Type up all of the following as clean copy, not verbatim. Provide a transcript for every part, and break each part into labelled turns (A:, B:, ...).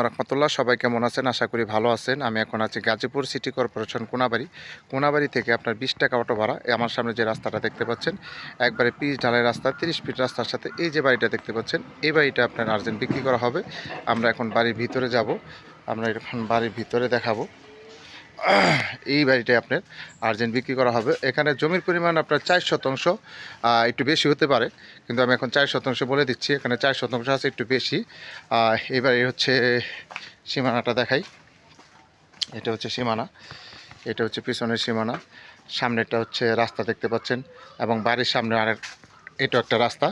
A: রহমতুল্লাহ, সবাই কেমন আছেন? আশা করি ভালো আছেন। আমি এখন আছি গাজীপুর সিটি কর্পোরেশন কোনাবাড়ি থেকে আপনার 20 টাকা অটো ভাড়া। আমার সামনে যে রাস্তাটা দেখতে পাচ্ছেন, একবারে পিচ ঢালাই রাস্তা, 30 ফিট রাস্তার সাথে এই যে বাড়িটা দেখতে পাচ্ছেন, এই বাড়িটা আপনার আর্জেন্ট বিক্রি করা হবে। আমরা এখন বাড়ির ভিতরে যাব, আমরা এখন বাড়ির ভিতরে দেখাবো। এই বাড়িটাই আপনার আর্জেন্ট বিক্রি করা হবে। এখানে জমির পরিমাণ আপনার 4 শতাংশ, একটু বেশি হতে পারে, কিন্তু আমি এখন 4 শতাংশ বলে দিচ্ছি। এখানে 4 শতাংশ আছে, একটু বেশি। এবারে হচ্ছে সীমানাটা দেখাই। এটা হচ্ছে সীমানা, এটা হচ্ছে পিছনের সীমানা। সামনেটা হচ্ছে রাস্তা দেখতে পাচ্ছেন, এবং বাড়ির সামনে আরেক এটা একটা রাস্তা,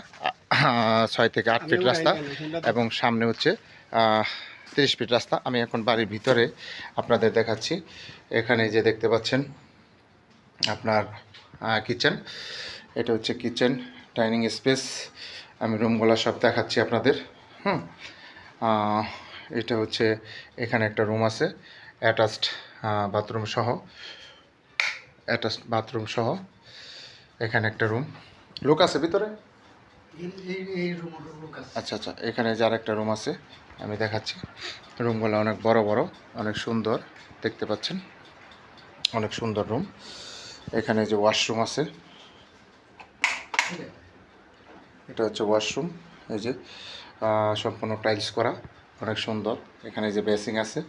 A: 6 থেকে 8 ফিট রাস্তা, এবং সামনে হচ্ছে 30 ফিট রাস্তা। আমি এখন বাড়ির ভিতরে আপনাদের দেখাচ্ছি। এখানে যে দেখতে পাচ্ছেন আপনার কিচেন, এটা হচ্ছে কিচেন, ডাইনিং স্পেস। আমি রুমগুলো সব দেখাচ্ছি আপনাদের। এটা হচ্ছে, এখানে একটা রুম আছে অ্যাটাচড বাথরুম সহ, এখানে একটা রুম। লোক আছে ভিতরে? আচ্ছা আচ্ছা, এখানে যার একটা রুম আছে, আমি দেখাচ্ছি। রুমগুলো অনেক বড় বড়, অনেক সুন্দর দেখতে পাচ্ছেন, অনেক সুন্দর রুম। এখানে যে ওয়াশরুম আছে, এটা হচ্ছে ওয়াশরুম। এই যে সম্পূর্ণ টাইলস করা, অনেক সুন্দর। এখানে যে বেসিং আছে।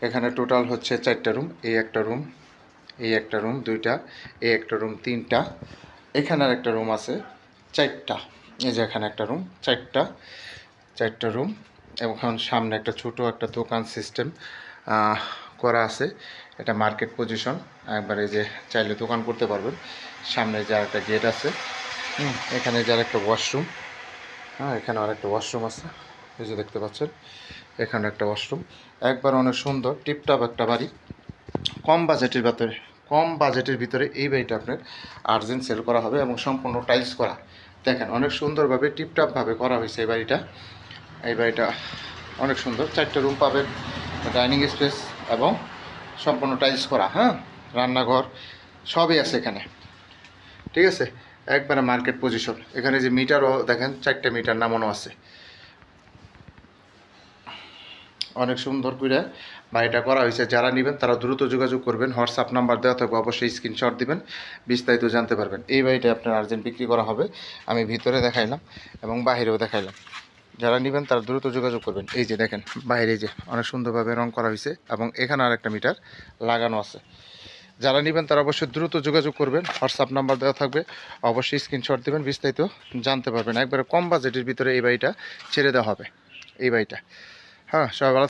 A: এখানে টোটাল হচ্ছে 4টা রুম। এই একটা রুম, এই একটা রুম 2টা, এই একটা রুম 3টা, এখানে আর একটা রুম আছে 4টা। এই যে এখানে একটা রুম, 4টা রুম। এখন সামনে একটা ছোট একটা দোকান সিস্টেম করা আছে। এটা মার্কেট পজিশন, একবারে যে চাইলে দোকান করতে পারবেন। সামনে যে একটা গেট আছে, এখানে যার একটা ওয়াশরুম, এখানে আরেকটা ওয়াশরুম আছে, এই যে দেখতে পাচ্ছেন, এখানে একটা ওয়াশরুম। একবার অনেক সুন্দর টিপটপ একটা বাড়ি, কম বাজেটের ভিতরে এই বাড়িটা আপনার আর্জেন্ট সেল করা হবে, এবং সম্পূর্ণ টাইলস করা। দেখেন অনেক সুন্দরভাবে টিপটপভাবে করা হয়েছে এই বাড়িটা অনেক সুন্দর। 4টা রুম পাবেন, ডাইনিং স্পেস, এবং সম্পূর্ণ টাইলস করা। রান্নাঘর সবই আছে এখানে, ঠিক আছে। একবারে মার্কেট পজিশন। এখানে যে মিটারও দেখেন, 4টে মিটার নামানো আছে। অনেক সুন্দর করে বাড়িটা করা হয়েছে। যারা নেবেন তারা দ্রুত যোগাযোগ করবেন। হোয়াটসঅ্যাপ নাম্বার দেওয়া থাকবে, অবশ্যই স্ক্রিনশট দিবেন, বিস্তারিত জানতে পারবেন। এই বাড়িটা আপনার আর্জেন্ট বিক্রি করা হবে। আমি ভিতরে দেখাইলাম এবং বাহিরেও দেখাইলাম। যারা নেবেন তারা দ্রুত যোগাযোগ করবেন। এই যে দেখেন বাইরে যে অনেক সুন্দরভাবে রং করা হয়েছে, এবং এখানে আরেকটা মিটার লাগানো আছে। যারা নেবেন তারা অবশ্যই দ্রুত যোগাযোগ করবেন। হোয়াটসঅ্যাপ নাম্বার দেওয়া থাকবে, অবশ্যই স্ক্রিনশট দেবেন, বিস্তারিত জানতে পারবেন। একবারে কম বাজেটের ভিতরে এই বাড়িটা ছেড়ে দেওয়া হবে, এই বাড়িটা। সবাই ভালো।